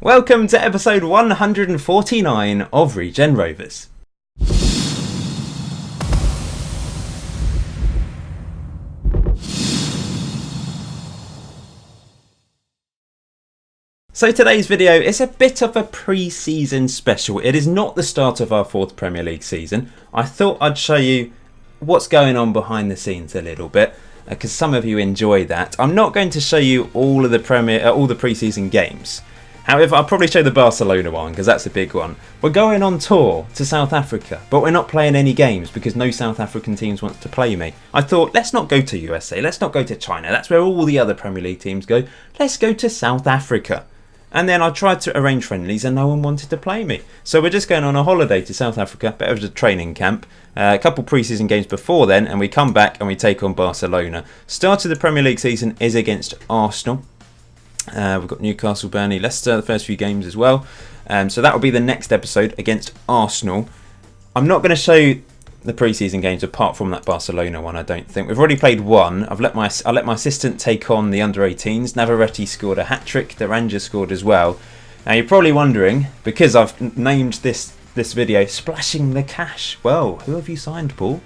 Welcome to episode 149 of Regen Rovers. So today's video is a bit of a pre-season special. It is not the start of our fourth Premier League season. I thought I'd show you what's going on behind the scenes a little bit, because some of you enjoy that. I'm not going to show you all of the all the pre-season games. However, I'll probably show the Barcelona one because that's a big one. We're going on tour to South Africa, but we're not playing any games because no South African teams want to play me. I thought, let's not go to USA, let's not go to China. That's where all the other Premier League teams go. Let's go to South Africa. And then I tried to arrange friendlies and no one wanted to play me. So we're just going on a holiday to South Africa, but it was a training camp. A couple pre-season games before then, and we come back and we take on Barcelona. Start of the Premier League season is against Arsenal. We've got Newcastle, Burnley, Leicester, the first few games as well. So that will be the next episode against Arsenal. I'm not going to show you the pre-season games apart from that Barcelona one, I don't think. We've already played one. I let my assistant take on the under-18s. Navarrete scored a hat-trick. Duranja scored as well. Now you're probably wondering, because I've named this video Splashing the Cash. Well, who have you signed, Paul?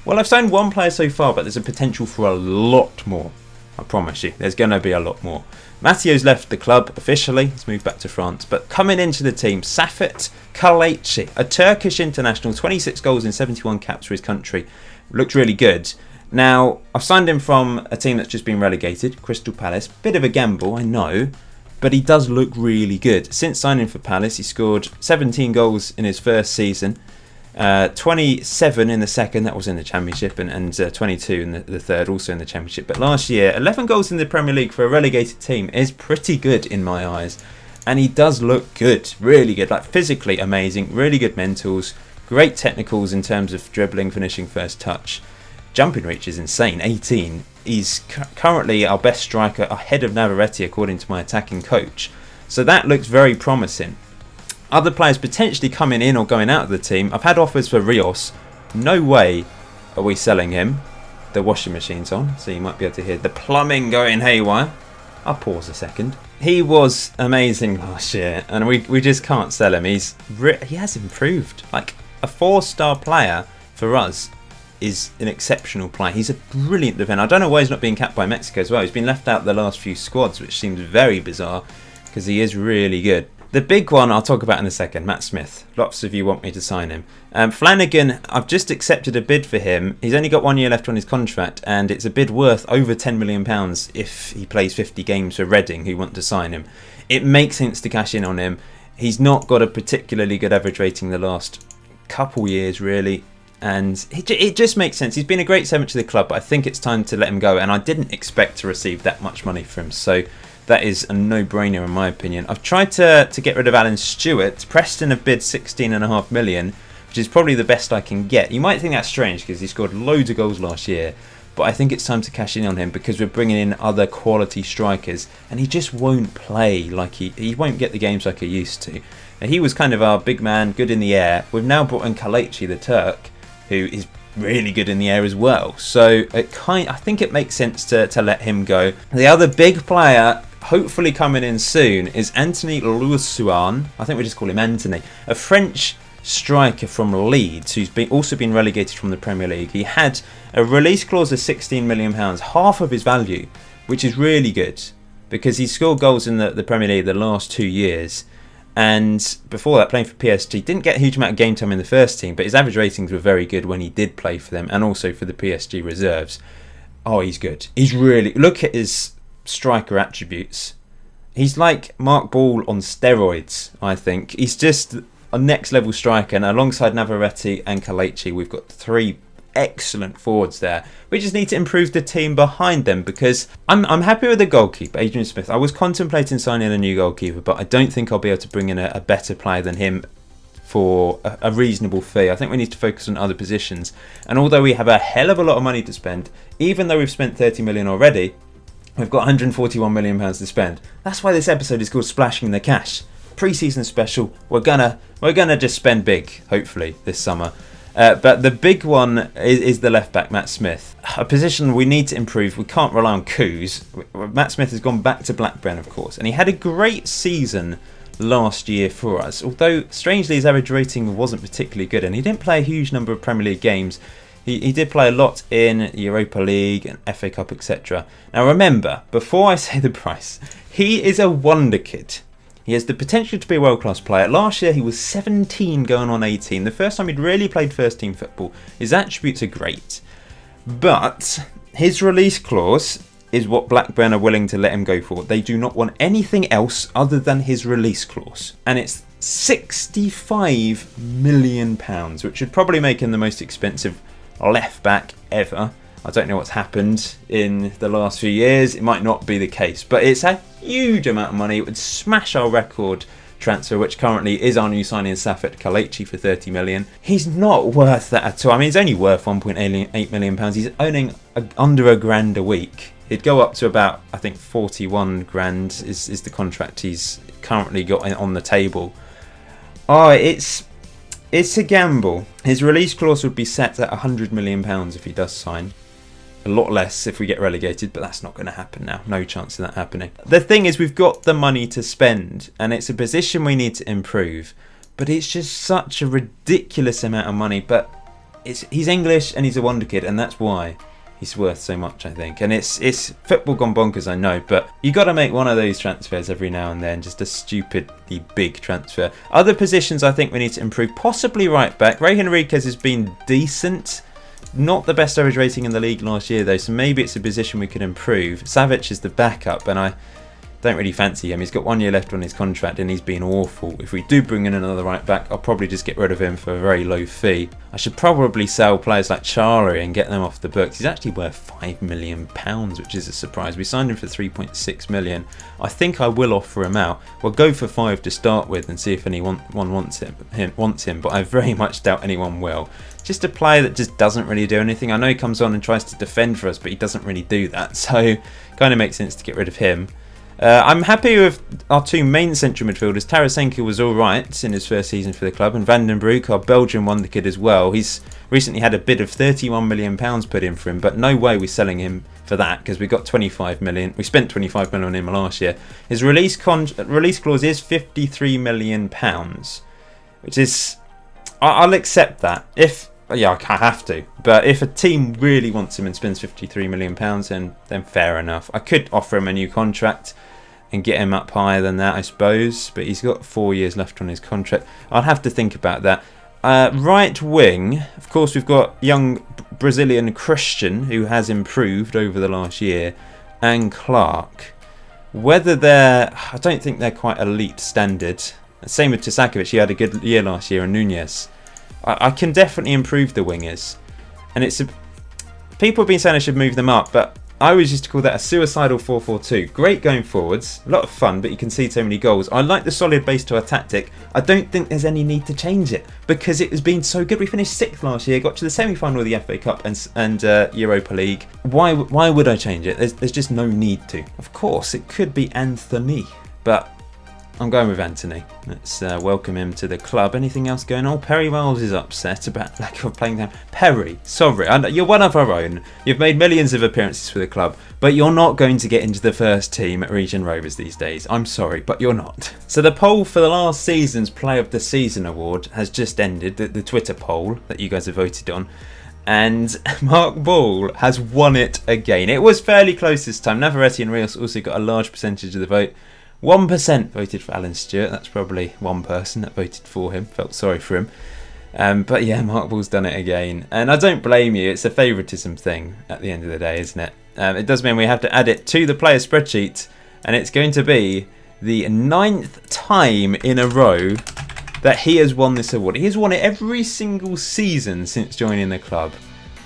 Well, I've signed one player so far, but there's a potential for a lot more. I promise you, there's going to be a lot more. Mattio's left the club officially. He's moved back to France. But coming into the team, Safet Kalechi, a Turkish international, 26 goals in 71 caps for his country. Looks really good. Now, I've signed him from a team that's just been relegated, Crystal Palace. Bit of a gamble, I know. But he does look really good. Since signing for Palace, he scored 17 goals in his first season. 27 in the second, that was in the Championship, and 22 in the third, also in the Championship. But last year, 11 goals in the Premier League for a relegated team is pretty good in my eyes. And he does look good, really good, like physically amazing, really good mentals, great technicals in terms of dribbling, finishing, first touch. Jumping reach is insane, 18. He's currently our best striker ahead of Navarrete according to my attacking coach. So that looks very promising. Other players potentially coming in or going out of the team. I've had offers for Rios. No way are we selling him. The washing machine's on, so you might be able to hear the plumbing going haywire. I'll pause a second. He was amazing last year, and we just can't sell him. He has improved. Like, a 4-star player for us is an exceptional player. He's a brilliant defender. I don't know why he's not being capped by Mexico as well. He's been left out the last few squads, which seems very bizarre because he is really good. The big one I'll talk about in a second, Matt Smith. Lots of you want me to sign him. Flanagan, I've just accepted a bid for him. He's only got 1 year left on his contract, and it's a bid worth over £10 million if he plays 50 games for Reading, who want to sign him. It makes sense to cash in on him. He's not got a particularly good average rating the last couple years, really. And it just makes sense. He's been a great servant to the club, but I think it's time to let him go. And I didn't expect to receive that much money for him. So that is a no-brainer in my opinion. I've tried to get rid of Alan Stewart. Preston have bid $16.5 million, which is probably the best I can get. You might think that's strange because he scored loads of goals last year, but I think it's time to cash in on him because we're bringing in other quality strikers, and he just won't play like he won't get the games like he used to. Now, he was kind of our big man, good in the air. We've now brought in Kalechi, the Turk, who is really good in the air as well. So I think it makes sense to let him go. The other big player, hopefully coming in soon, is Anthony Loussouan. I think we just call him Anthony. A French striker from Leeds who's also been relegated from the Premier League. He had a release clause of £16 million, half of his value, which is really good because he scored goals in the Premier League the last 2 years. And before that, playing for PSG, didn't get a huge amount of game time in the first team, but his average ratings were very good when he did play for them and also for the PSG reserves. Oh, he's good. He's really... Look at his striker attributes. He's like Mark Ball on steroids, I think. He's just a next level striker, and alongside Navarrete and Kalechi, we've got 3 excellent forwards there. We just need to improve the team behind them because I'm happy with the goalkeeper, Adrian Smith. I was contemplating signing a new goalkeeper, but I don't think I'll be able to bring in a better player than him for a reasonable fee. I think we need to focus on other positions, and although we have a hell of a lot of money to spend, even though we've spent 30 million already, we've got £141 million to spend. That's why this episode is called Splashing the Cash. Pre-season special. We're gonna just spend big, hopefully, this summer. But the big one is the left back, Matt Smith. A position we need to improve. We can't rely on coups. Matt Smith has gone back to Blackburn, of course, and he had a great season last year for us. Although, strangely, his average rating wasn't particularly good, and he didn't play a huge number of Premier League games. He did play a lot in Europa League and FA Cup, etc. Now remember, before I say the price, he is a wonder kid. He has the potential to be a world-class player. Last year he was 17 going on 18. The first time he'd really played first-team football. His attributes are great. But his release clause is what Blackburn are willing to let him go for. They do not want anything else other than his release clause. And it's £65 million, which would probably make him the most expensive left back ever. I don't know what's happened in the last few years. It might not be the case, but it's a huge amount of money. It would smash our record transfer, which currently is our new signing, Safet Kalechi, for 30 million. He's not worth that at all. I mean, he's only worth 1.8 million pounds. He's earning under £1,000 a week. He'd go up to about, I think, 41 grand is the contract he's currently got on the table. Oh, it's a gamble. His release clause would be set at £100 million if he does sign. A lot less if we get relegated, but that's not going to happen now. No chance of that happening. The thing is, we've got the money to spend, and it's a position we need to improve. But it's just such a ridiculous amount of money. But he's English and he's a wonder kid, and that's why he's worth so much, I think. And it's football gone bonkers, I know, but you got to make one of those transfers every now and then, just a stupidly big transfer. Other positions I think we need to improve, possibly right back. Regen Rovers has been decent. Not the best average rating in the league last year though, so maybe it's a position we could improve. Savic is the backup, and I don't really fancy him. He's got 1 year left on his contract and he's been awful. If we do bring in another right back, I'll probably just get rid of him for a very low fee. I should probably sell players like Charlie and get them off the books. He's actually worth £5 million, which is a surprise. We signed him for 3.6 million. I think I will offer him out. We'll go for 5 to start with and see if anyone wants him, but I very much doubt anyone will. Just a player that just doesn't really do anything. I know he comes on and tries to defend for us, but he doesn't really do that, so kind of makes sense to get rid of him. I'm happy with our two main central midfielders. Tarasenko was alright in his first season for the club, and Van den Broek, our Belgian wonder kid as well. He's recently had a bid of £31 million put in for him, but no way we're selling him for that because we got 25 million. We spent 25 million on him last year. His release clause is £53 million, which is, I'll accept that. I have to. But if a team really wants him and spends £53 million, then fair enough. I could offer him a new contract and get him up higher than that, I suppose. But he's got 4 years left on his contract. I'll have to think about that. Right wing, of course, we've got young Brazilian Christian, who has improved over the last year, and Clark. I don't think they're quite elite standard. Same with Tasakovic, he had a good year last year, and Nunez. I can definitely improve the wingers, and people have been saying I should move them up, but I always used to call that a suicidal 4-4-2. Great going forwards, a lot of fun, but you can see so many goals. I like the solid base to our tactic. I don't think there's any need to change it because it has been so good. We finished 6th last year, got to the semi-final of the FA Cup and Europa League. Why would I change it? There's just no need to. Of course, it could be Anthony, but I'm going with Anthony. Let's welcome him to the club. Anything else going on? Perry Miles is upset about lack of playing time. Perry, sorry, you're one of our own. You've made millions of appearances for the club, but you're not going to get into the first team at Regen Rovers these days. I'm sorry, but you're not. So the poll for the last season's Player of the Season award has just ended, the Twitter poll that you guys have voted on. And Mark Ball has won it again. It was fairly close this time. Navarrete and Rios also got a large percentage of the vote. 1% voted for Alan Stewart. That's probably one person that voted for him. Felt sorry for him. But yeah, Mark Ball's done it again. And I don't blame you. It's a favouritism thing at the end of the day, isn't it? It does mean we have to add it to the player spreadsheet. And it's going to be the 9th time in a row that he has won this award. He has won it every single season since joining the club.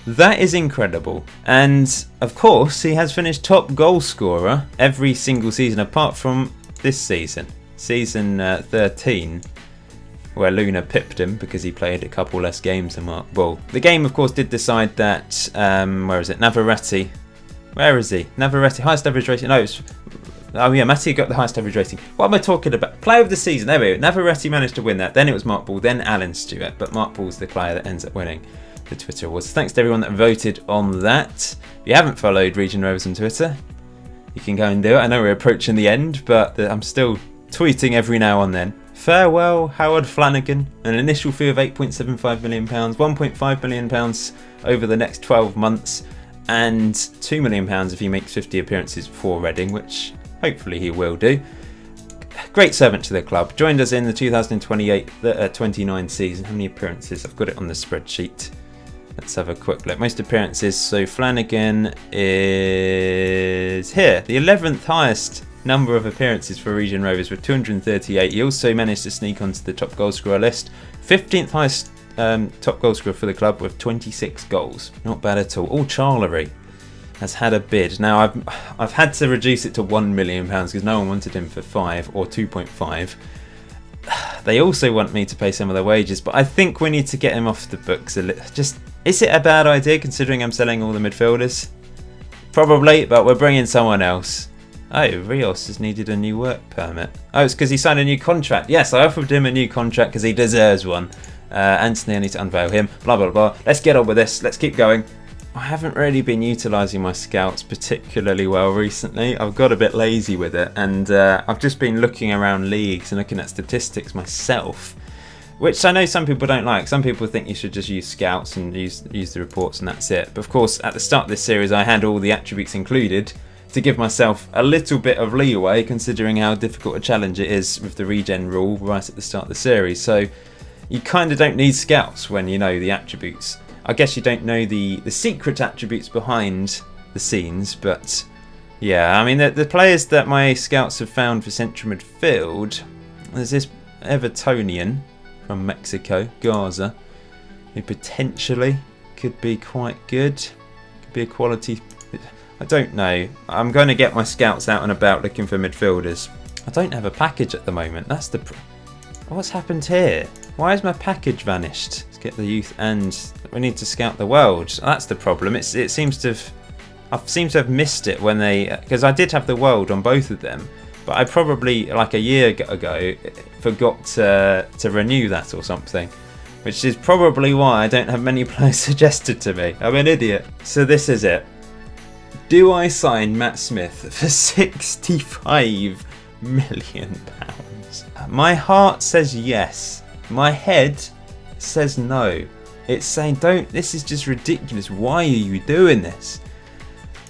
That is incredible. And of course, he has finished top goal scorer every single season apart from this season, season 13, where Luna pipped him because he played a couple less games than Mark Ball. The game, of course, did decide that, where is it? Navarrete. Where is he? Navarrete, highest average rating. No, Matty got the highest average rating. What am I talking about? Player of the season. There we go. Navarrete managed to win that. Then it was Mark Ball, then Alan Stewart. But Mark Ball's the player that ends up winning the Twitter awards. Thanks to everyone that voted on that. If you haven't followed Regen Rovers on Twitter, you can go and do it. I know we're approaching the end, but I'm still tweeting every now and then. Farewell, Howard Flanagan. An initial fee of £8.75 million, £1.5 million over the next 12 months, and £2 million if he makes 50 appearances for Reading, which hopefully he will do. Great servant to the club. Joined us in the 2028-29 season. How many appearances? I've got it on the spreadsheet. Let's have a quick look. Most appearances. So Flanagan is here. The 11th highest number of appearances for Regen Rovers with 238. He also managed to sneak onto the top goalscorer list. 15th highest top goalscorer for the club with 26 goals. Not bad at all. All Charlery has had a bid. Now I've had to reduce it to £1 million because no one wanted him for 5 or 2.5. They also want me to pay some of the wages, but I think we need to get him off the books a little. Is it a bad idea considering I'm selling all the midfielders? Probably, but we're bringing someone else. Oh, Rios has needed a new work permit. Oh, it's because he signed a new contract. Yes, I offered him a new contract because he deserves one. Anthony, I need to unveil him. Blah, blah, blah. Let's get on with this. Let's keep going. I haven't really been utilising my scouts particularly well recently. I've got a bit lazy with it, and I've just been looking around leagues and looking at statistics myself, which I know some people don't like. Some people think you should just use scouts and use the reports and that's it. But of course, at the start of this series, I had all the attributes included to give myself a little bit of leeway, considering how difficult a challenge it is with the regen rule right at the start of the series. So you kind of don't need scouts when you know the attributes. I guess you don't know the secret attributes behind the scenes, but yeah, I mean, the players that my scouts have found for central midfield, there's this Evertonian from Mexico, Garza, who potentially could be quite good, could be a quality. I don't know. I'm going to get my scouts out and about looking for midfielders. I don't have a package at the moment. That's the. What's happened here? Why has my package vanished? Let's get the youth, and we need to scout the world. That's the problem. It seems to have. I seem to have missed it when they, because I did have the world on both of them, but I probably like a year ago forgot to renew that or something, which is probably why I don't have many players suggested to me. I'm an idiot. So this is it. Do I sign Matt Smith for £65 million? My heart says yes. My head says no. It's saying don't. This is just ridiculous. Why are you doing this?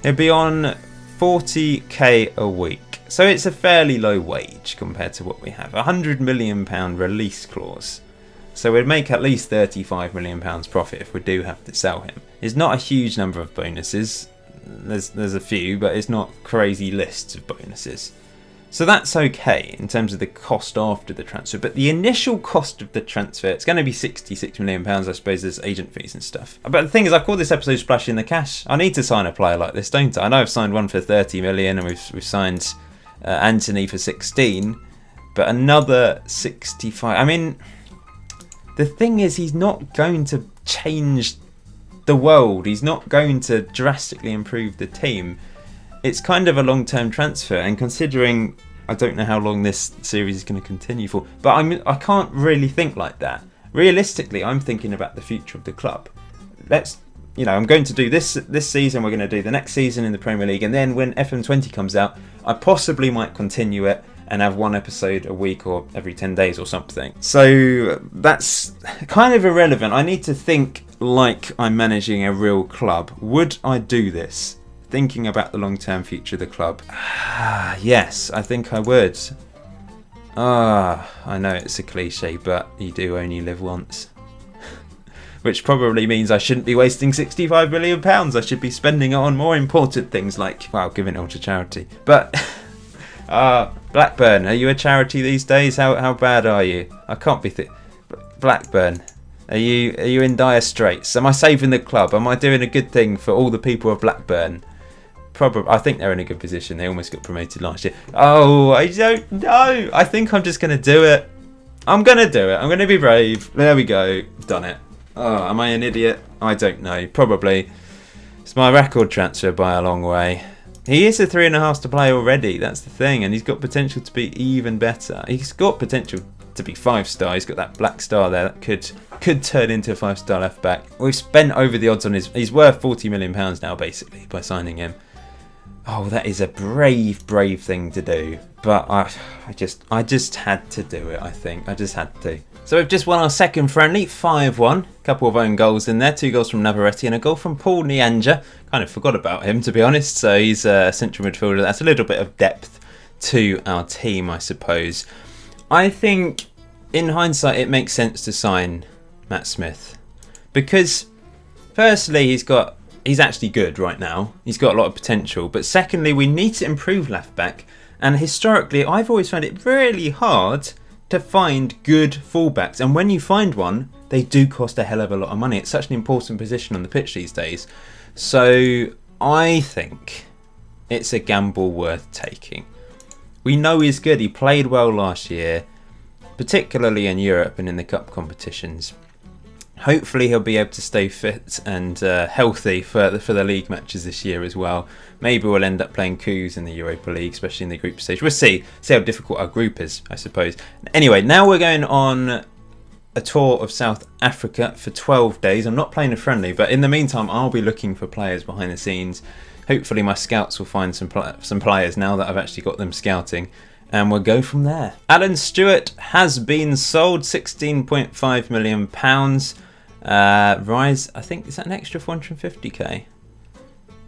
He'll be on 40k a week. So it's a fairly low wage compared to what we have. £100 million release clause. So we'd make at least £35 million profit if we do have to sell him. It's not a huge number of bonuses. There's a few, but it's not crazy lists of bonuses. So that's okay in terms of the cost after the transfer. But the initial cost of the transfer, it's going to be £66 million, I suppose. There's agent fees and stuff. But the thing is, I call this episode Splashing the Cash. I need to sign a player like this, don't I? I know I've signed one for 30 million and we've signed Anthony for 16, but another 65. I mean, the thing is, he's not going to change the world. He's not going to drastically improve the team. It's kind of a long-term transfer, and considering I don't know how long this series is going to continue for, but I can't really think like that. Realistically, I'm thinking about the future of the club. I'm going to do this season, we're going to do the next season in the Premier League, and then when FM20 comes out, I possibly might continue it and have one episode a week or every 10 days or something. So that's kind of irrelevant. I need to think like I'm managing a real club. Would I do this? Thinking about the long-term future of the club. Yes, I think I would. I know it's a cliche, but you do only live once. Which probably means I shouldn't be wasting £65 million. I should be spending it on more important things like, giving it all to charity. But, Blackburn, are you a charity these days? How bad are you? I can't be Blackburn, are you in dire straits? Am I saving the club? Am I doing a good thing for all the people of Blackburn? Probably. I think they're in a good position. They almost got promoted last year. Oh, I don't know. I think I'm just going to do it. I'm going to do it. I'm going to be brave. There we go. Done it. Oh, am I an idiot? I don't know. Probably. It's my record transfer by a long way. He is a 3.5 to play already. That's the thing. And he's got potential to be even better. He's got potential to be 5-star. He's got that black star there that could turn into a 5-star left back. We've spent over the odds on he's worth £40 million now basically by signing him. Oh, that is a brave thing to do. But I just had to do it, I think. I just had to. So we've just won our second friendly, 5-1. Couple of own goals in there, 2 goals from Navarrete and a goal from Paul Nyanja. Kind of forgot about him, to be honest. So he's a central midfielder. That's a little bit of depth to our team, I suppose. I think, in hindsight, it makes sense to sign Matt Smith. Because, firstly, he's actually good right now. He's got a lot of potential. But secondly, we need to improve left back. And historically, I've always found it really hard to find good fullbacks. And when you find one, they do cost a hell of a lot of money. It's such an important position on the pitch these days. So I think it's a gamble worth taking. We know he's good. He played well last year, particularly in Europe and in the cup competitions. Hopefully he'll be able to stay fit and healthy for the league matches this year as well. Maybe we'll end up playing coups in the Europa League, especially in the group stage. We'll see how difficult our group is, I suppose. Anyway, now we're going on a tour of South Africa for 12 days. I'm not playing a friendly, but in the meantime, I'll be looking for players behind the scenes. Hopefully my scouts will find some players now that I've actually got them scouting. And we'll go from there. Alan Stewart has been sold, £16.5 million. Rise, I think, is that an extra 450k?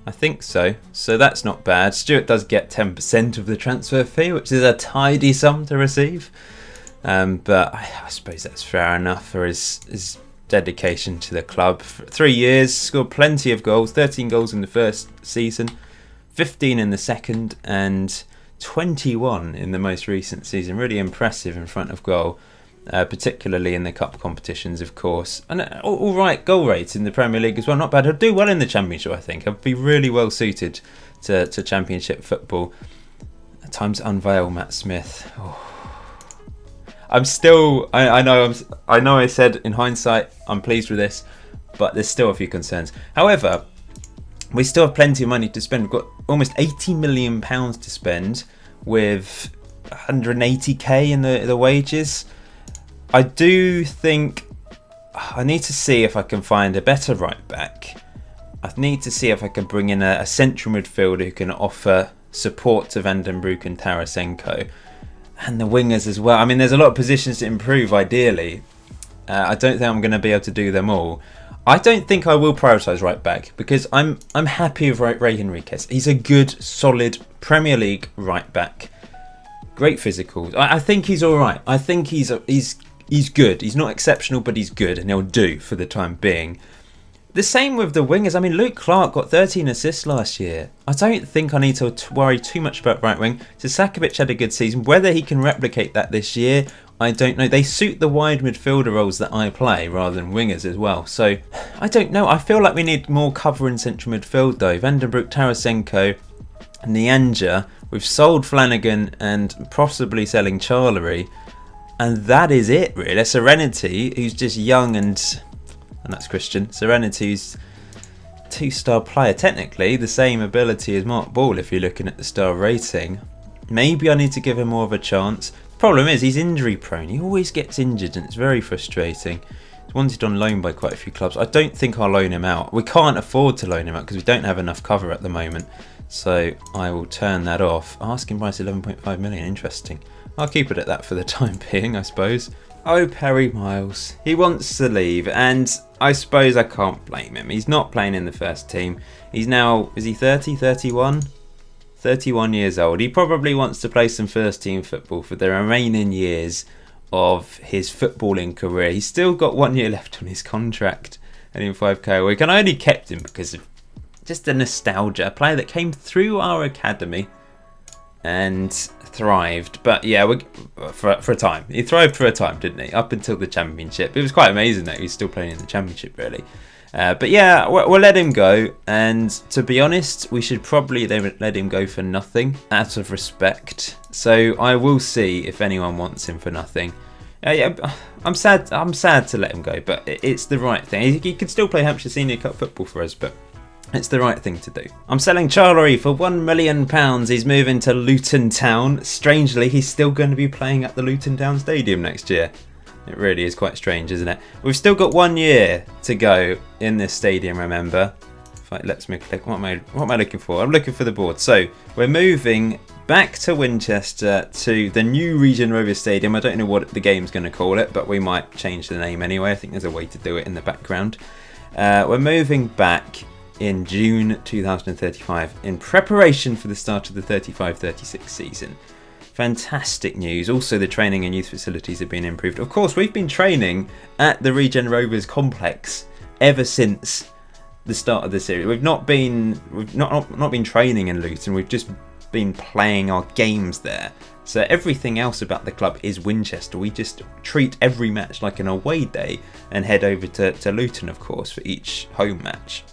I think so. So that's not bad. Stewart does get 10% of the transfer fee, which is a tidy sum to receive. But I suppose that's fair enough for his dedication to the club. For 3 years, scored plenty of goals, 13 goals in the first season, 15 in the second, and 21 in the most recent season. Really impressive in front of goal. Particularly in the cup competitions, of course. And all right goal rate in the Premier League as well. Not bad. He'll do well in the Championship, I think. He'll be really well suited to Championship football. Time to unveil Matt Smith. Oh. I'm still... I know I said in hindsight I'm pleased with this, but there's still a few concerns. However, we still have plenty of money to spend. We've got almost £80 million to spend with 180k in the wages. I do think I need to see if I can find a better right back. I need to see if I can bring in a central midfielder who can offer support to Van den Broek and Tarasenko. And the wingers as well. I mean, there's a lot of positions to improve, ideally. I don't think I'm going to be able to do them all. I don't think I will prioritise right back because I'm happy with Ray Henriquez. He's a good, solid Premier League right back. Great physicals. I think he's all right. I think he's good. He's not exceptional, but he's good, and he'll do for the time being. The same with the wingers. I mean, Luke Clark got 13 assists last year. I don't think I need to worry too much about right wing. Sasakovic had a good season. Whether he can replicate that this year, I don't know. They suit the wide midfielder roles that I play rather than wingers as well. So, I don't know. I feel like we need more cover in central midfield though. Van den Broek, Tarasenko, Nyanja. We've sold Flanagan and possibly selling Charlery. And that is it, really. Serenity, who's just young and that's Christian. Serenity, who's a 2-star player. Technically, the same ability as Mark Ball if you're looking at the star rating. Maybe I need to give him more of a chance. The problem is he's injury prone. He always gets injured and it's very frustrating. He's wanted on loan by quite a few clubs. I don't think I'll loan him out. We can't afford to loan him out because we don't have enough cover at the moment. So I will turn that off. Asking price 11.5 million. Interesting. I'll keep it at that for the time being, I suppose. Oh, Perry Miles. He wants to leave, and I suppose I can't blame him. He's not playing in the first team. He's now, is he 30, 31? 31 years old. He probably wants to play some first team football for the remaining years of his footballing career. He's still got 1 year left on his contract, and in 5k a week. And I only kept him because of just the nostalgia. A player that came through our academy and thrived, but yeah, for a time. He thrived for a time, didn't he? Up until the Championship. It was quite amazing that he's still playing in the Championship, really. But yeah, we'll let him go. And to be honest, we should probably let him go for nothing, out of respect. So I will see if anyone wants him for nothing. Yeah, I'm sad to let him go, but it's the right thing. He could still play Hampshire Senior Cup football for us, but it's the right thing to do. I'm selling Charlery for £1 million. He's moving to Luton Town. Strangely, he's still going to be playing at the Luton Town Stadium next year. It really is quite strange, isn't it? We've still got 1 year to go in this stadium, remember. it lets me click. What am I looking for? I'm looking for the board. So we're moving back to Winchester to the new Regen Rovers Stadium. I don't know what the game's going to call it, but we might change the name anyway. I think there's a way to do it in the background. We're moving back in June 2035 in preparation for the start of the 35-36 season. Fantastic news. Also, the training and youth facilities have been improved. Of course, we've been training at the Regen Rovers complex ever since the start of the series. We've not been training in Luton. We've just been playing our games there. So everything else about the club is Winchester. We just treat every match like an away day and head over to Luton, of course, for each home match.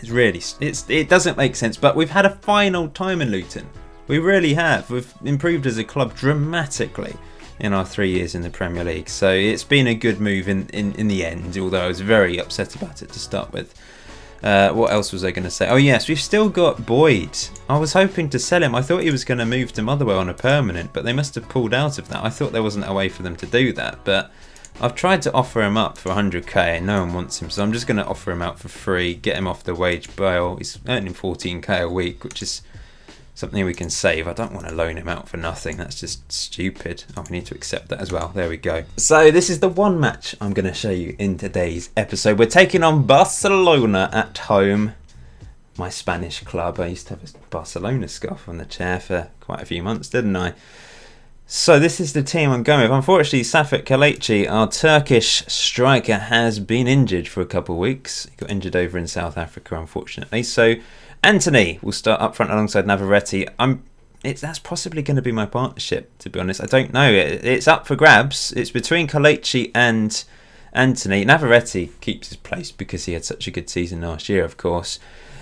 It doesn't make sense, but we've had a fine old time in Luton. We really have. We've improved as a club dramatically in our 3 years in the Premier League. So it's been a good move in the end, although I was very upset about it to start with. What else was I going to say? Oh yes, we've still got Boyd. I was hoping to sell him. I thought he was going to move to Motherwell on a permanent, but they must have pulled out of that. I thought there wasn't a way for them to do that, but I've tried to offer him up for 100k and no one wants him, so I'm just going to offer him out for free, get him off the wage bail. He's earning 14k a week, which is something we can save. I don't want to loan him out for nothing. That's just stupid. Oh, we need to accept that as well. There we go. So this is the one match I'm going to show you in today's episode. We're taking on Barcelona at home. My Spanish club. I used to have a Barcelona scarf on the chair for quite a few months, didn't I? So this is the team I'm going with. Unfortunately, Safet Kalechi, our Turkish striker, has been injured for a couple of weeks. He got injured over in South Africa, unfortunately. So Anthony will start up front alongside Navarrete. That's possibly going to be my partnership, to be honest. I don't know. It's up for grabs. It's between Kalechi and Anthony. Navarrete keeps his place because he had such a good season last year, of course.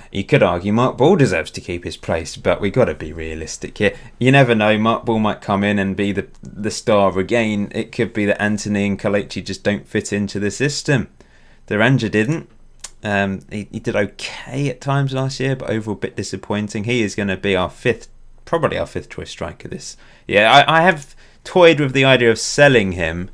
You could argue Mark Ball deserves to keep his place, but we've got to be realistic here. You never know. Mark Ball might come in and be the star again. It could be that Anthony and Kalechi just don't fit into the system. Duranja didn't. He did okay at times last year, but overall a bit disappointing. He is going to be probably our fifth choice striker this. Yeah, I have toyed with the idea of selling him.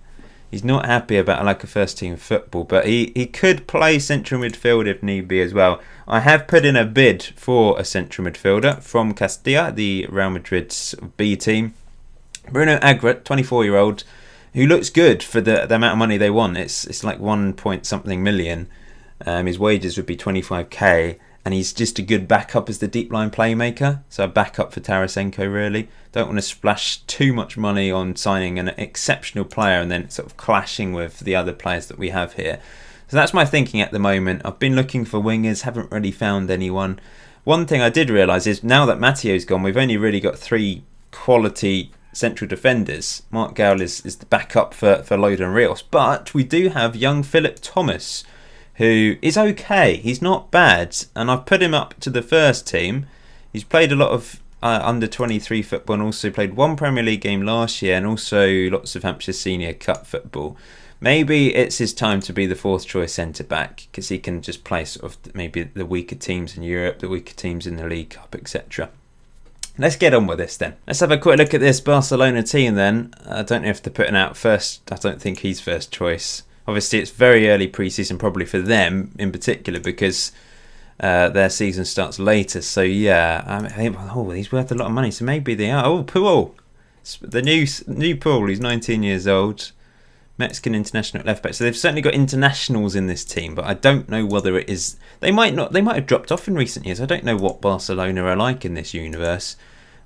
He's not happy about like a first team football, but he could play central midfield if need be as well. I have put in a bid for a central midfielder from Castilla, the Real Madrid's B team. Bruno Agret, 24-year-old, who looks good for the amount of money they want. It's like 1 point something million. His wages would be 25k, and he's just a good backup as the deep line playmaker. So a backup for Tarasenko, really. Don't want to splash too much money on signing an exceptional player and then sort of clashing with the other players that we have here. So that's my thinking at the moment. I've been looking for wingers, haven't really found anyone. One thing I did realise is now that Matteo's gone, we've only really got 3 quality central defenders. Mark Gale is the backup for Loda and Rios, but we do have young Philip Thomas, who is okay. He's not bad, and I've put him up to the first team. He's played a lot of under-23 football and also played 1 Premier League game last year and also lots of Hampshire Senior Cup football. Maybe it's his time to be the 4th choice centre-back because he can just play sort of maybe the weaker teams in Europe, the weaker teams in the League Cup, etc. Let's get on with this then. Let's have a quick look at this Barcelona team then. I don't know if they're putting out first. I don't think he's first choice. Obviously, it's very early pre-season, probably for them in particular, because their season starts later. So yeah, he's worth a lot of money. So maybe they are. Oh, Puyol, the new Puyol. He's 19 years old, Mexican international at left back. So they've certainly got internationals in this team, but I don't know whether it is. They might not. They might have dropped off in recent years. I don't know what Barcelona are like in this universe.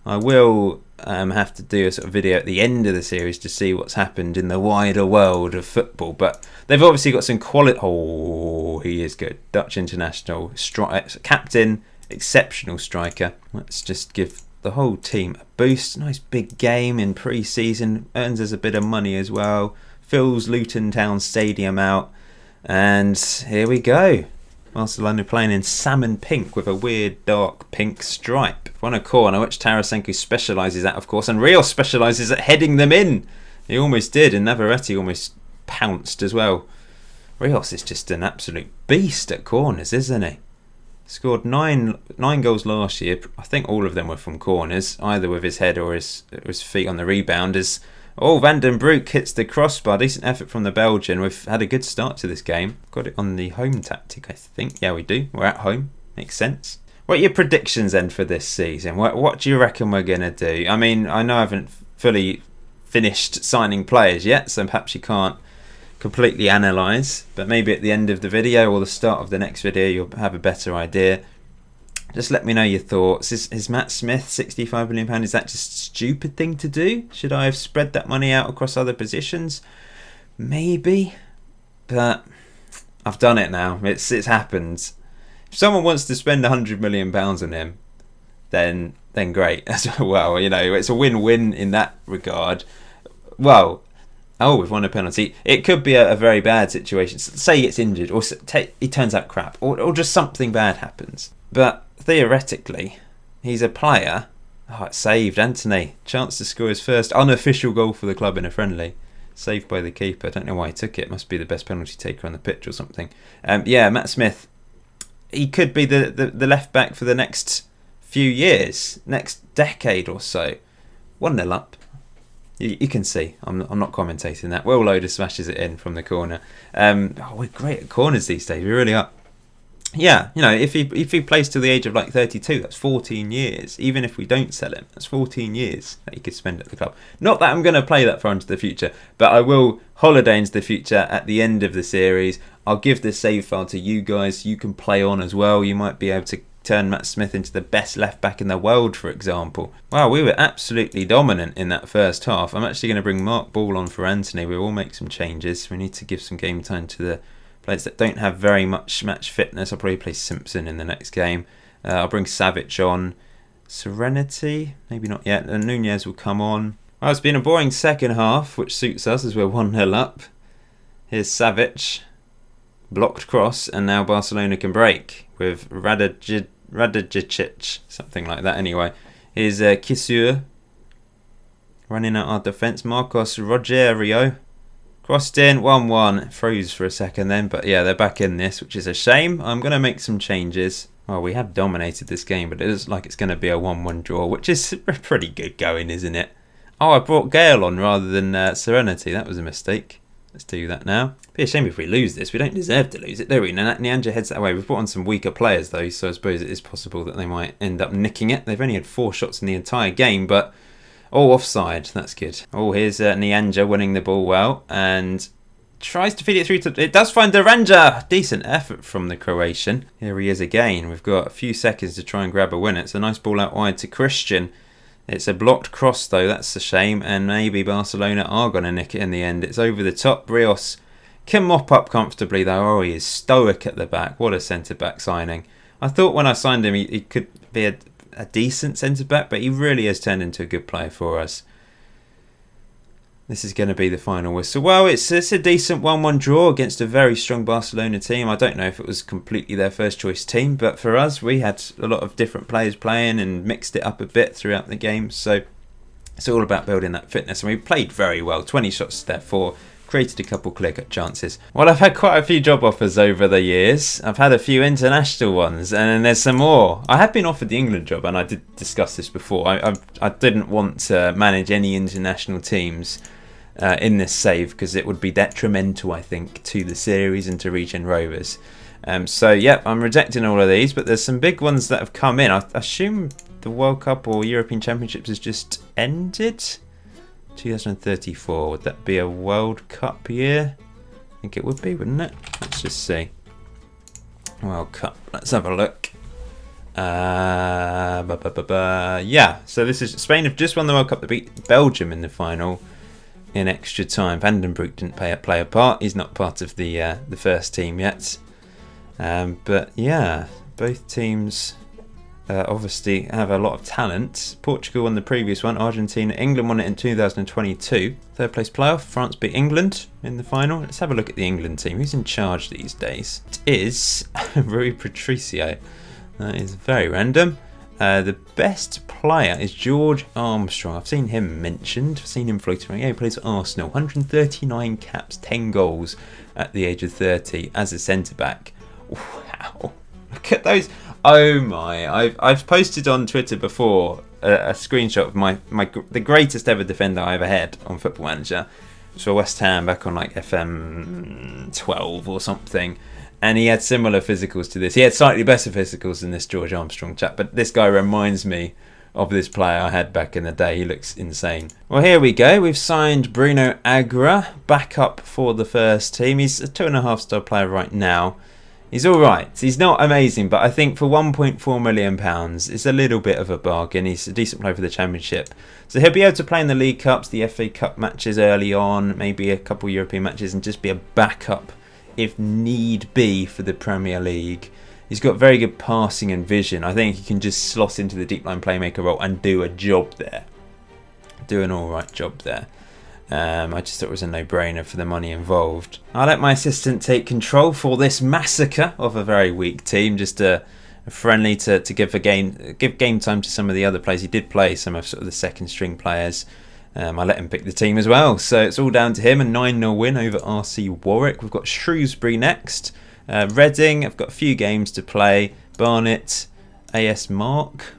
I will have to do a sort of video at the end of the series to see what's happened in the wider world of football. But they've obviously got some quality. Oh, he is good. Dutch international, captain, exceptional striker. Let's just give the whole team a boost. Nice big game in pre-season. Earns us a bit of money as well. Fills Luton Town Stadium out. And here we go. Barcelona playing in salmon pink with a weird dark pink stripe. On a corner, which Tarasenko specialises at, of course, and Rios specialises at heading them in. He almost did, and Navarrete almost pounced as well. Rios is just an absolute beast at corners, isn't he? Scored nine goals last year. I think all of them were from corners, either with his head or his feet on the rebound. Van den Broek hits the crossbar. Decent effort from the Belgian. We've had a good start to this game. Got it on the home tactic, I think. Yeah, we do. We're at home. Makes sense. What are your predictions then for this season? What do you reckon we're going to do? I mean, I know I haven't fully finished signing players yet, so perhaps you can't completely analyse, but maybe at the end of the video or the start of the next video you'll have a better idea. Just let me know your thoughts. Is Matt Smith £65 million, is that just a stupid thing to do? Should I have spread that money out across other positions? Maybe, but I've done it now. It's happened. If someone wants to spend £100 million on him, then great as well. You know, it's a win-win in that regard. Well, we've won a penalty. It could be a very bad situation. Say he gets injured, or he turns out crap, or just something bad happens. But theoretically, he's a player. Oh, it saved Anthony. Chance to score his first unofficial goal for the club in a friendly. Saved by the keeper. Don't know why he took it. Must be the best penalty taker on the pitch or something. Yeah, Matt Smith. He could be the left back for the next few years, next decade or so. 1-0 up. You can see. I'm not commentating that. Will Loader smashes it in from the corner. We're great at corners these days. We really are. Yeah, you know, if he plays to the age of like 32, that's 14 years. Even if we don't sell him, that's 14 years that he could spend at the club. Not that I'm going to play that far into the future, but I will holiday into the future at the end of the series. I'll give this save file to you guys. You can play on as well. You might be able to turn Matt Smith into the best left back in the world, for example. Wow, we were absolutely dominant in that first half. I'm actually going to bring Mark Ball on for Anthony. We will make some changes. We need to give some game time to the players that don't have very much match fitness. I'll probably play Simpson in the next game. I'll bring Savic on. Serenity? Maybe not yet. And Nunez will come on. Well, it's been a boring second half, which suits us as we're 1-0 up. Here's Savic. Blocked cross, and now Barcelona can break with Radajicic, something like that anyway. Here's Kisur running at our defence. Marcos Rogerio. Crossed in, 1-1. Froze for a second then, but yeah, they're back in this, which is a shame. I'm going to make some changes. Well, we have dominated this game, but it looks like it's going to be a 1-1 draw, which is pretty good going, isn't it? Oh, I brought Gale on rather than Serenity. That was a mistake. Let's do that now. Be a shame if we lose this. We don't deserve to lose it, do we? Nyanja heads that way. We've brought on some weaker players, though, so I suppose it is possible that they might end up nicking it. They've only had 4 shots in the entire game, but offside. That's good. Here's Nyanja winning the ball well and tries to feed it through to... It does find Duranja. Decent effort from the Croatian. Here he is again. We've got a few seconds to try and grab a win. It's a nice ball out wide to Christian. It's a blocked cross, though. That's a shame. And maybe Barcelona are going to nick it in the end. It's over the top. Rios can mop up comfortably, though. He is stoic at the back. What a centre-back signing. I thought when I signed him, he could be a decent centre-back, but he really has turned into a good player for us. This is going to be the final whistle. Well, it's a decent 1-1 draw against a very strong Barcelona team. I don't know if it was completely their first choice team, but for us, we had a lot of different players playing and mixed it up a bit throughout the game. So it's all about building that fitness. And we played very well. 20 shots to their 4. Created a couple clear-cut chances. Well, I've had quite a few job offers over the years. I've had a few international ones, and there's some more. I have been offered the England job, and I did discuss this before. I didn't want to manage any international teams in this save because it would be detrimental, I think, to the series and to Regen Rovers. So, yeah, I'm rejecting all of these, but there's some big ones that have come in. I assume the World Cup or European Championships has just ended. 2034, would that be a World Cup year? I think it would be, wouldn't it? Let's just see. World Cup, let's have a look. Yeah, so this is Spain have just won the World Cup. They beat Belgium in the final in extra time. Van den Broek didn't play a part. He's not part of the first team yet. But yeah, both teams obviously have a lot of talent. Portugal won the previous one. Argentina, England won it in 2022. Third place playoff. France beat England in the final. Let's have a look at the England team. Who's in charge these days? It is Rui Patricio. That is very random. The best player is George Armstrong. I've seen him mentioned. I've seen him floating around. Yeah, he plays for Arsenal. 139 caps, 10 goals at the age of 30 as a centre-back. Wow. Look at those. Oh my. I've posted on Twitter before a screenshot of the greatest ever defender I ever had on Football Manager. It was for West Ham back on like FM 12 or something. And he had similar physicals to this. He had slightly better physicals than this George Armstrong chap. But this guy reminds me of this player I had back in the day. He looks insane. Well, here we go. We've signed Bruno Agra back up for the first team. He's a 2.5-star player right now. He's all right. He's not amazing, but I think for £1.4 million, it's a little bit of a bargain. He's a decent player for the Championship. So he'll be able to play in the League Cups, the FA Cup matches early on, maybe a couple European matches, and just be a backup if need be for the Premier League. He's got very good passing and vision. I think he can just slot into the deep line playmaker role and do a job there. Do an alright job there. I just thought it was a no-brainer for the money involved. I'll let my assistant take control for this massacre of a very weak team. Just a friendly to give game time to some of the other players. He did play some of sort of the second string players. I let him pick the team as well, so it's all down to him. A 9-0 win over RC Warwick. We've got Shrewsbury next. Reading, I've got a few games to play. Barnet, AS Mark.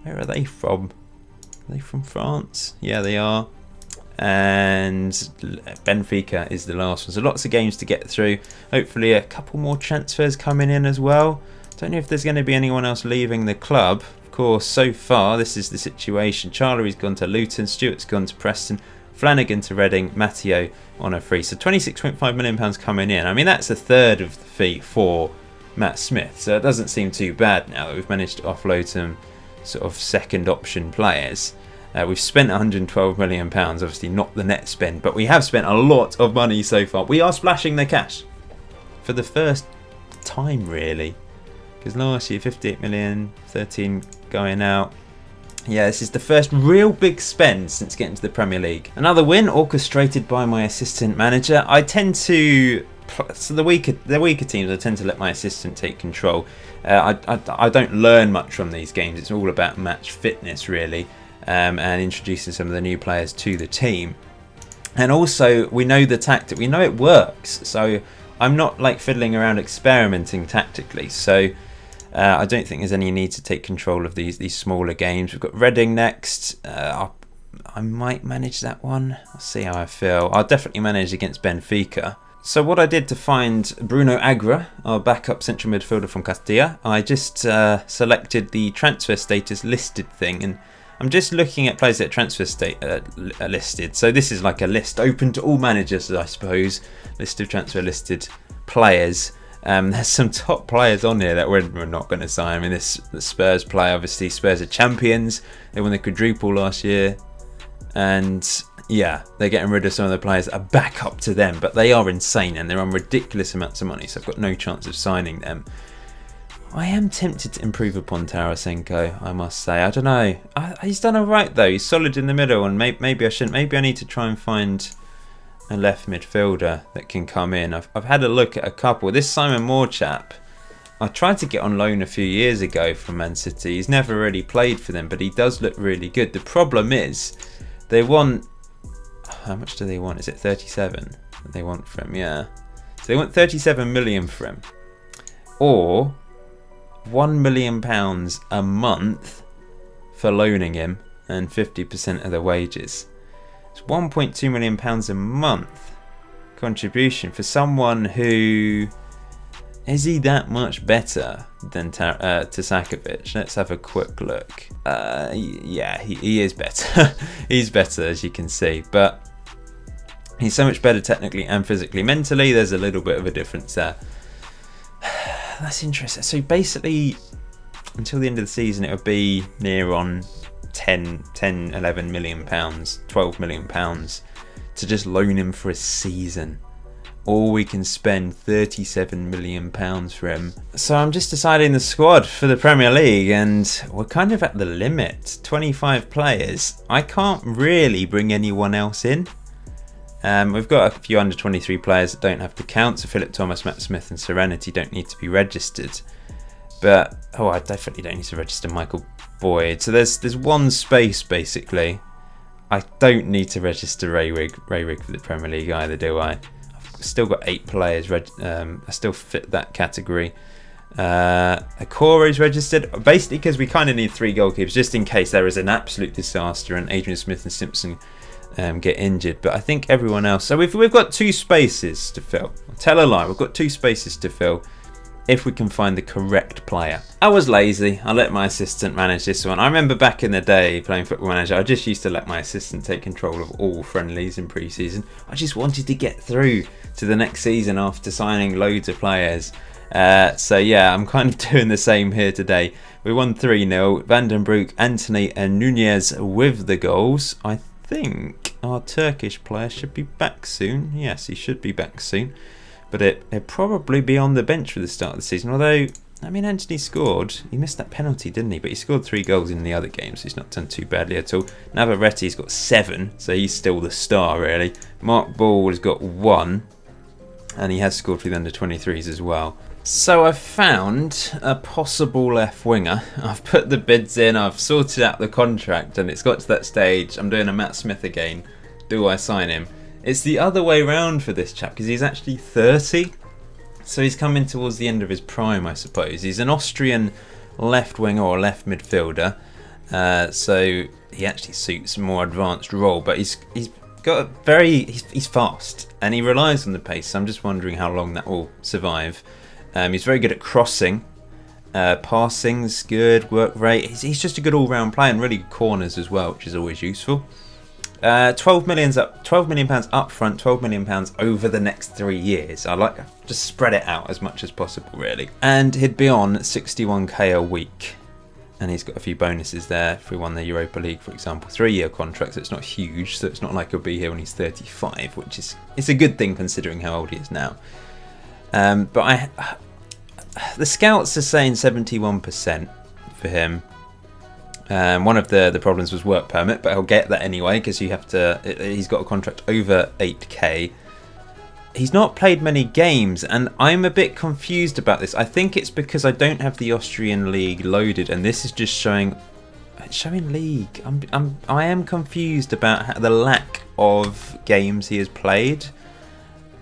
Where are they from? Are they from France? Yeah, they are. And Benfica is the last one. So lots of games to get through. Hopefully a couple more transfers coming in as well. Don't know if there's going to be anyone else leaving the club. Of course, so far this is the situation. Charlie's gone to Luton, Stewart's gone to Preston, Flanagan to Reading, Matteo on a free. So £26.5 million coming in. I mean, that's a third of the fee for Matt Smith. So it doesn't seem too bad now that we've managed to offload some sort of second option players. We've spent £112 million, obviously not the net spend, but we have spent a lot of money so far. We are splashing the cash for the first time, really. Because last year, 58 million, 13 going out. Yeah, this is the first real big spend since getting to the Premier League. Another win orchestrated by my assistant manager. I tend to... So the weaker teams, I tend to let my assistant take control. I don't learn much from these games. It's all about match fitness, really. And introducing some of the new players to the team. And also, we know the tactic. We know it works. So I'm not like fiddling around experimenting tactically. So I don't think there's any need to take control of these smaller games. We've got Reading next. I might manage that one. I'll see how I feel. I'll definitely manage against Benfica. So what I did to find Bruno Agra, our backup central midfielder from Castilla, I just selected the transfer status listed thing, and I'm just looking at players that transfer listed. So this is like a list open to all managers, I suppose. List of transfer listed players. There's some top players on here that we're not going to sign. I mean, the Spurs player, obviously. Spurs are champions. They won the quadruple last year. And yeah, they're getting rid of some of the players that are back up to them. But they are insane and they're on ridiculous amounts of money. So I've got no chance of signing them. I am tempted to improve upon Tarasenko, I must say. I don't know. He's done alright though. He's solid in the middle, and maybe I shouldn't. Maybe I need to try and find a left midfielder that can come in. I've had a look at a couple. This Simon Moore chap, I tried to get on loan a few years ago from Man City. He's never really played for them, but he does look really good. The problem is, they want... How much do they want? Is it 37 that they want for him? Yeah. So they want 37 million for him. Or £1 million a month for loaning him and 50% of the wages. It's £1.2 million a month contribution for someone who... Is he that much better than Tasakovic? Let's have a quick look. Yeah, he is better. He's better, as you can see. But he's so much better technically and physically. Mentally, there's a little bit of a difference there. That's interesting. So basically, until the end of the season, it would be near on 11 million pounds, 12 million pounds to just loan him for a season. Or we can spend 37 million pounds for him. So I'm just deciding the squad for the Premier League, and we're kind of at the limit. 25 players. I can't really bring anyone else in. We've got a few under 23 players that don't have to count. So Philip Thomas, Matt Smith and Serenity don't need to be registered. But, I definitely don't need to register Michael Boyd. So there's one space, basically. I don't need to register Ray Rigg for the Premier League either, do I? I've still got 8 players. I still fit that category. Akoro's registered, basically because we kind of need 3 goalkeepers, just in case there is an absolute disaster and Adrian Smith and Simpson get injured. But I think everyone else... So we've got 2 spaces to fill. I'll tell a lie, we've got 2 spaces to fill. if we can find the correct player. I was lazy. I let my assistant manage this one. I remember back in the day playing Football Manager, I just used to let my assistant take control of all friendlies in pre-season. I just wanted to get through to the next season after signing loads of players. So yeah, I'm kind of doing the same here today. We won 3-0. Van den Broek, Anthony and Nunez with the goals. I think our Turkish player should be back soon. Yes, he should be back soon. But it'll probably be on the bench for the start of the season. Although, I mean, Anthony scored. He missed that penalty, didn't he? But he scored 3 goals in the other games. So he's not done too badly at all. Navarretti's got 7. So he's still the star, really. Mark Ball has got 1. And he has scored for the under-23s as well. So I've found a possible left winger. I've put the bids in. I've sorted out the contract. And it's got to that stage. I'm doing a Matt Smith again. Do I sign him? It's the other way round for this chap because he's actually 30. So he's coming towards the end of his prime, I suppose. He's an Austrian left winger or left midfielder. So he actually suits a more advanced role. But he's got he's fast and he relies on the pace. So I'm just wondering how long that will survive. He's very good at crossing. Passing's good, work rate. He's just a good all-round player and really good corners as well, which is always useful. 12 million pounds up front, 12 million pounds over the next 3 years. I like just spread it out as much as possible, really. And he'd be on 61k a week, and he's got a few bonuses there if we won the Europa League, for example. 3-year contract, so it's not huge. So it's not like he'll be here when he's 35, which is it's a good thing considering how old he is now. But the scouts are saying 71% for him. One of the problems was work permit, but I'll get that anyway because you have to. He's got a contract over 8k. He's not played many games, and I'm a bit confused about this. I think it's because I don't have the Austrian league loaded, and this is just showing league. I am confused about the lack of games he has played.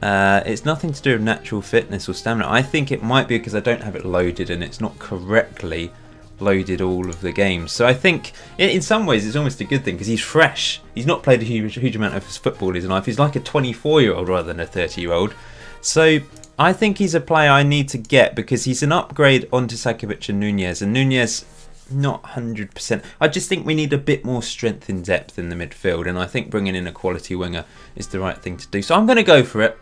It's nothing to do with natural fitness or stamina. I think it might be because I don't have it loaded and it's not correctly loaded all of the games. So I think in some ways it's almost a good thing because he's fresh. He's not played a huge amount of football in his life. He's like a 24-year-old rather than a 30-year-old. So I think he's a player I need to get because he's an upgrade onto Sakovic and Nunez not 100%. I just think we need a bit more strength in depth in the midfield, and I think bringing in a quality winger is the right thing to do. So I'm going to go for it.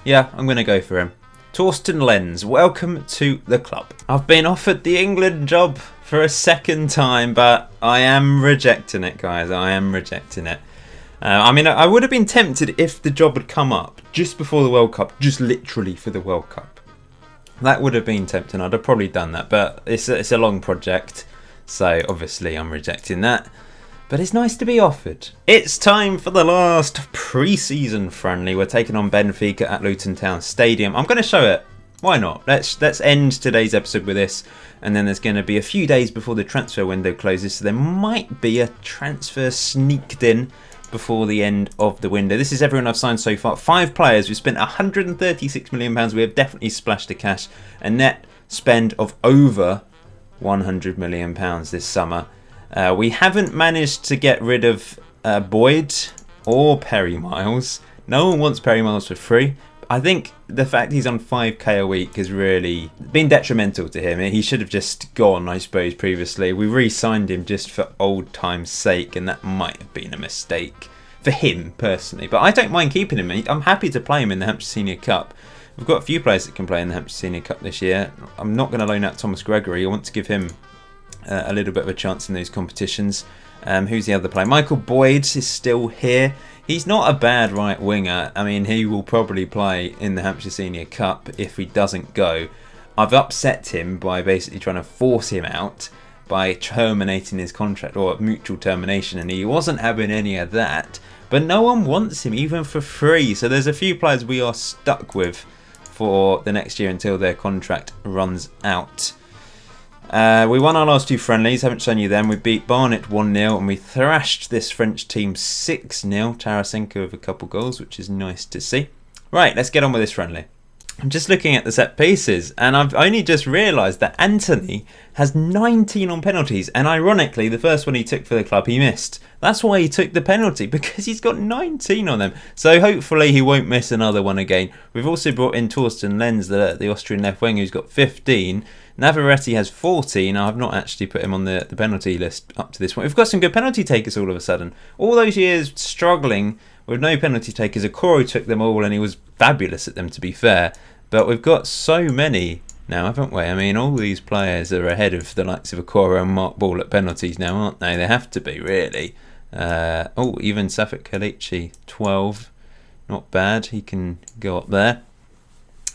Yeah, I'm going to go for him. Torsten Lenz, welcome to the club. I've been offered the England job for a second time, but I am rejecting it, guys. I am rejecting it. I mean, I would have been tempted if the job had come up just before the World Cup, just literally for the World Cup. That would have been tempting. I'd have probably done that, but it's a long project, so obviously I'm rejecting that. But it's nice to be offered. It's time for the last pre-season friendly. We're taking on Benfica at Luton Town Stadium. I'm going to show it. Why not? Let's end today's episode with this. And then there's going to be a few days before the transfer window closes. So there might be a transfer sneaked in before the end of the window. This is everyone I've signed so far. 5 players. We've spent £136 million. We have definitely splashed the cash. A net spend of over £100 million this summer. We haven't managed to get rid of Boyd or Perry Miles. No one wants Perry Miles for free. I think the fact he's on 5k a week has really been detrimental to him. He should have just gone, I suppose, previously. We re-signed him just for old time's sake, and that might have been a mistake for him personally. But I don't mind keeping him. I'm happy to play him in the Hampshire Senior Cup. We've got a few players that can play in the Hampshire Senior Cup this year. I'm not going to loan out Thomas Gregory. I want to give him a little bit of a chance in those competitions. Who's the other player? Michael Boyd is still here. He's not a bad right winger. I mean, he will probably play in the Hampshire Senior Cup if he doesn't go. I've upset him by basically trying to force him out by terminating his contract, or mutual termination, and he wasn't having any of that. But no one wants him, even for free. So there's a few players we are stuck with for the next year until their contract runs out. We won our last 2 friendlies, haven't shown you them. We beat Barnet 1-0 and we thrashed this French team 6-0. Tarasenko with a couple goals, which is nice to see. Right, let's get on with this friendly. I'm just looking at the set pieces, and I've only just realised that Anthony has 19 on penalties, and ironically, the first one he took for the club, he missed. That's why he took the penalty, because he's got 19 on them. So hopefully he won't miss another one again. We've also brought in Torsten Lenz, the Austrian left wing, who's got 15. Navarrete has 14. I've not actually put him on the penalty list up to this point. We've got some good penalty takers all of a sudden. All those years struggling with no penalty takers, Okoro took them all, and he was fabulous at them, to be fair. But we've got so many now, haven't we? I mean, all these players are ahead of the likes of Okoro and Mark Ball at penalties now, aren't they? They have to be, really. Even Safet Kalichi, 12. Not bad. He can go up there.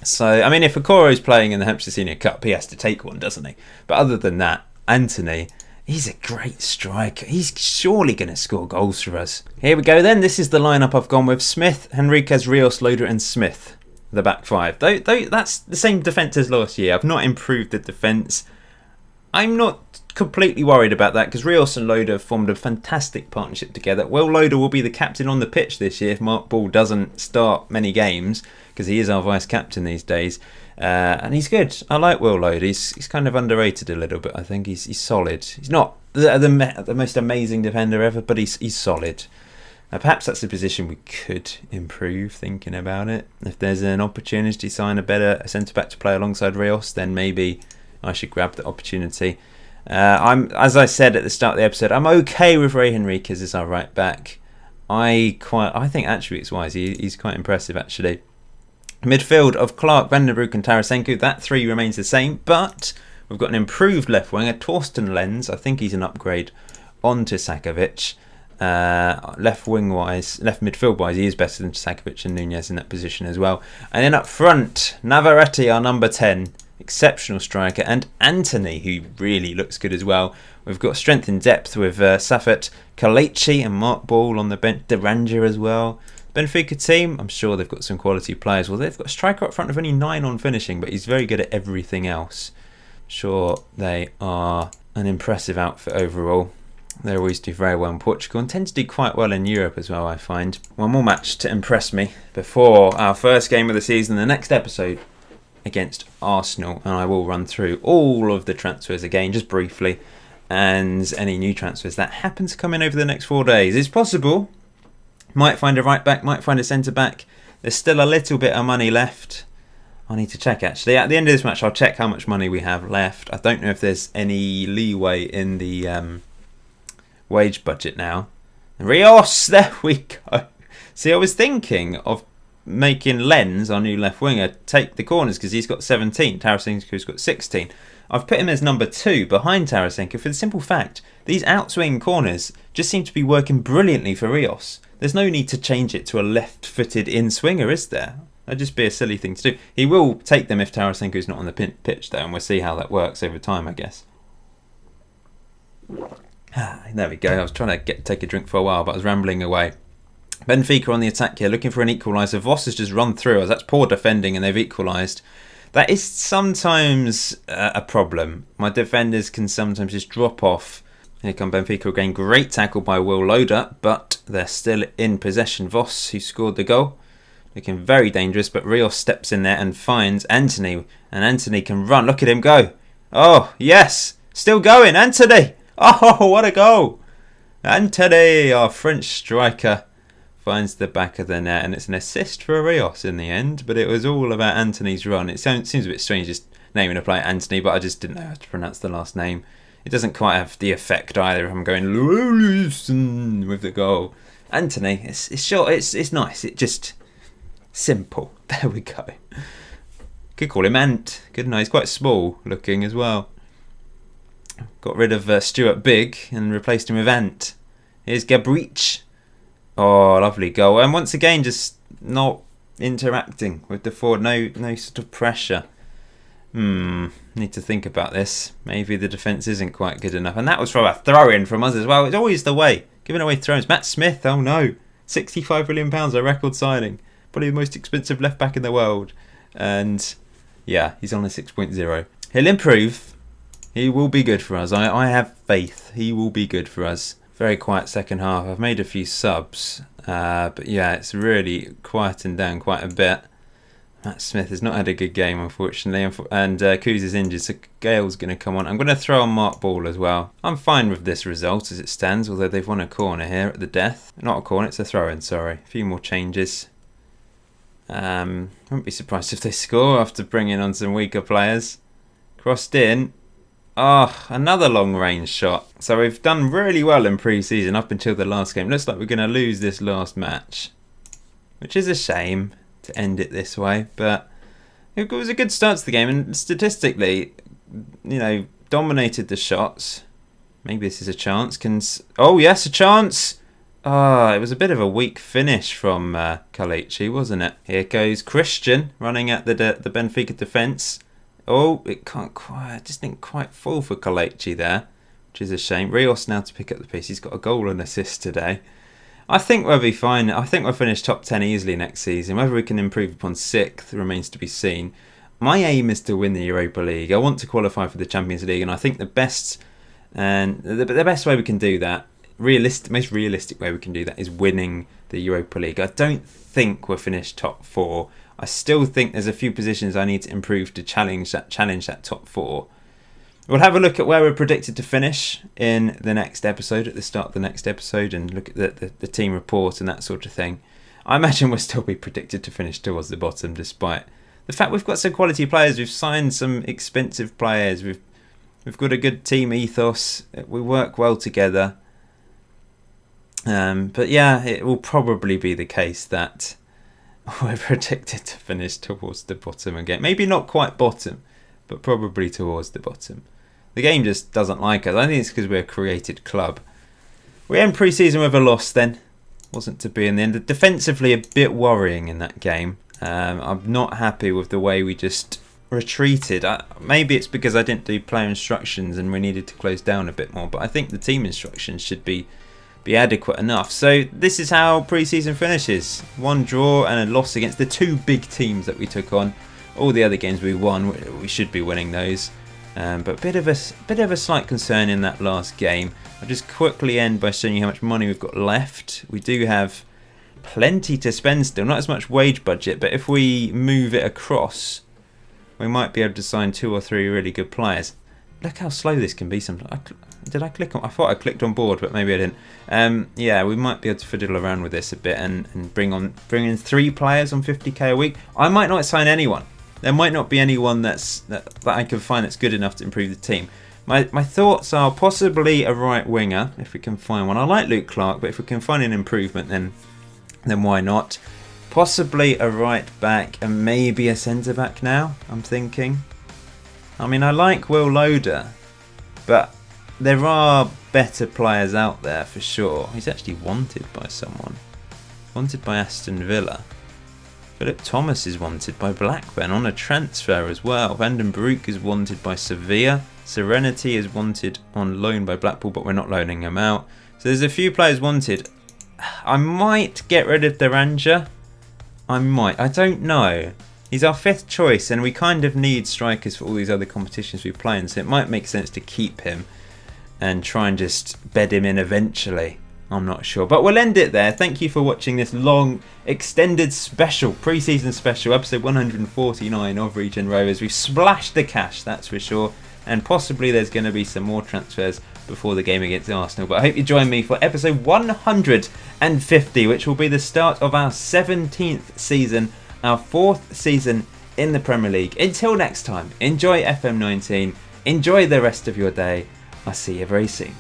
So, I mean, if Okoro's playing in the Hampshire Senior Cup, he has to take one, doesn't he? But other than that, Anthony, he's a great striker. He's surely going to score goals for us. Here we go then. This is the lineup I've gone with. Smith, Henriquez, Rios, Loader and Smith. The back five. Though that's the same defence as last year. I've not improved the defence. I'm not completely worried about that because Rios and Loader formed a fantastic partnership together. Will Loader will be the captain on the pitch this year if Mark Ball doesn't start many games, because he is our vice captain these days. And he's good. I like Will Loader. He's kind of underrated a little bit. I think he's solid. He's not the most amazing defender ever, but he's solid. Perhaps that's a position we could improve, thinking about it. If there's an opportunity to sign a centre-back to play alongside Rios, then maybe I should grab the opportunity. As I said at the start of the episode, I'm okay with Ray Henriquez as our right back. I think actually it's wise. He's quite impressive, actually. Midfield of Clark, Vandenbroek and Tarasenko, that three remains the same, but we've got an improved left winger, Torsten Lenz. I think he's an upgrade onto Sakovic. Left midfield wise, he is better than Sakovic and Nunez in that position as well. And then up front, Navarrete, our number 10, exceptional striker, and Anthony, who really looks good as well. We've got strength in depth with Safet Kalichi and Mark Ball on the bench, Deranja as well. Benfica team, I'm sure they've got some quality players. Well, they've got a striker up front of only 9 on finishing, but he's very good at everything else. Sure, they are an impressive outfit overall. They always do very well in Portugal and tend to do quite well in Europe as well, I find. One more match to impress me before our first game of the season, the next episode against Arsenal, and I will run through all of the transfers again, just briefly, and any new transfers that happen to come in over the next 4 days. It's possible. Might find a right back, might find a centre back. There's still a little bit of money left. I need to check, actually. At the end of this match, I'll check how much money we have left. I don't know if there's any leeway in the wage budget now. Rios, there we go. See, I was thinking of making Lenz, our new left winger, take the corners because he's got 17. Tarasenko's got 16. I've put him as number 2 behind Tarasenko for the simple fact these outswing corners just seem to be working brilliantly for Rios. There's no need to change it to a left-footed in-swinger, is there? That'd just be a silly thing to do. He will take them if Tarasenko's not on the pitch, though, and we'll see how that works over time, I guess. There we go. I was trying to take a drink for a while, but I was rambling away. Benfica on the attack here, looking for an equaliser. Voss has just run through us. That's poor defending, and they've equalised. That is sometimes a problem. My defenders can sometimes just drop off. Here come Benfica again. Great tackle by Will Loader, but they're still in possession. Voss, who scored the goal, looking very dangerous, but Rios steps in there and finds Anthony, and Anthony can run. Look at him go. Oh, yes. Still going. Anthony. Oh, what a goal! Anthony, our French striker, finds the back of the net, and it's an assist for Rios in the end, but it was all about Anthony's run. It seems a bit strange just naming a player Anthony, but I just didn't know how to pronounce the last name. It doesn't quite have the effect either if I'm going with the goal. Anthony, it's short, it's nice, it's just simple. There we go. Could call him Ant. Good night. He's quite small looking as well. Got rid of Stuart Big and replaced him with Ant. Here's Gabriel. Oh, lovely goal. And once again, just not interacting with the forward. No sort of pressure. Need to think about this. Maybe the defence isn't quite good enough. And that was from a throw-in from us as well. It's always the way. Giving away throws. Matt Smith, oh no. £65 million, a record signing. Probably the most expensive left-back in the world. And yeah, he's on a 6.0. He'll improve. He will be good for us. I have faith. He will be good for us. Very quiet second half. I've made a few subs. But yeah, it's really quietened down quite a bit. Matt Smith has not had a good game, unfortunately, and Kuz is injured, so Gale's going to come on. I'm going to throw on Mark Ball as well. I'm fine with this result as it stands, although they've won a corner here at the death. Not a corner, it's a throw-in, sorry. A few more changes. Wouldn't be surprised if they score after bringing on some weaker players. Crossed in. Oh, another long-range shot. So we've done really well in pre-season up until the last game. Looks like we're going to lose this last match, which is a shame to end it this way, but it was a good start to the game, and statistically, dominated the shots. Maybe this is a chance. Oh yes, a chance. It was a bit of a weak finish from Kalichi, wasn't it? Here goes Christian running at the Benfica defence. Oh, it just didn't quite fall for Kalichi there, which is a shame. Rios now to pick up the piece. He's got a goal and assist today. I think we'll be fine. I think we'll finish top 10 easily next season. Whether we can improve upon 6th remains to be seen. My aim is to win the Europa League. I want to qualify for the Champions League, and I think the best way we can do that, most realistic way we can do that, is winning the Europa League. I don't think we'll finish top 4. I still think there's a few positions I need to improve to challenge that top 4. We'll have a look at where we're predicted to finish in the next episode, at the start of the next episode, and look at the team report and that sort of thing. I imagine we'll still be predicted to finish towards the bottom, despite the fact we've got some quality players. We've signed some expensive players. We've got a good team ethos. We work well together. But yeah, it will probably be the case that we're predicted to finish towards the bottom again. Maybe not quite bottom, but probably towards the bottom. The game just doesn't like us. I think it's because we're a created club. We end pre-season with a loss then. Wasn't to be in the end. Defensively, a bit worrying in that game. I'm not happy with the way we just retreated. Maybe it's because I didn't do player instructions and we needed to close down a bit more. But I think the team instructions should be adequate enough. So this is how pre-season finishes. 1 draw and a loss against the 2 big teams that we took on. All the other games we won, we should be winning those. But a bit of a slight concern in that last game. I'll just quickly end by showing you how much money we've got left. We do have plenty to spend still, not as much wage budget, but if we move it across, we might be able to sign 2 or 3 really good players. Look how slow this can be sometimes. Did I click on? I thought I clicked on board, but maybe I didn't. Yeah, we might be able to fiddle around with this a bit and bring in 3 players on 50k a week. I might not sign anyone. There might not be anyone that I can find that's good enough to improve the team. My thoughts are possibly a right winger, if we can find one. I like Luke Clark, but if we can find an improvement, then why not? Possibly a right back and maybe a centre back now, I'm thinking. I mean, I like Will Loader, but there are better players out there for sure. He's actually wanted by someone. Wanted by Aston Villa. Philip Thomas is wanted by Blackburn on a transfer as well. Van den Broek is wanted by Sevilla. Serenity is wanted on loan by Blackpool, but we're not loaning him out. So there's a few players wanted. I might get rid of Duranja. I might. I don't know. He's our 5th choice, and we kind of need strikers for all these other competitions we play in, so it might make sense to keep him and try and just bed him in eventually. I'm not sure, but we'll end it there. Thank you for watching this long, extended special, pre-season special, episode 149 of Regen Rovers. We've splashed the cash, that's for sure, and possibly there's going to be some more transfers before the game against Arsenal. But I hope you join me for episode 150, which will be the start of our 17th season, our 4th season in the Premier League. Until next time, enjoy FM19, enjoy the rest of your day. I'll see you very soon.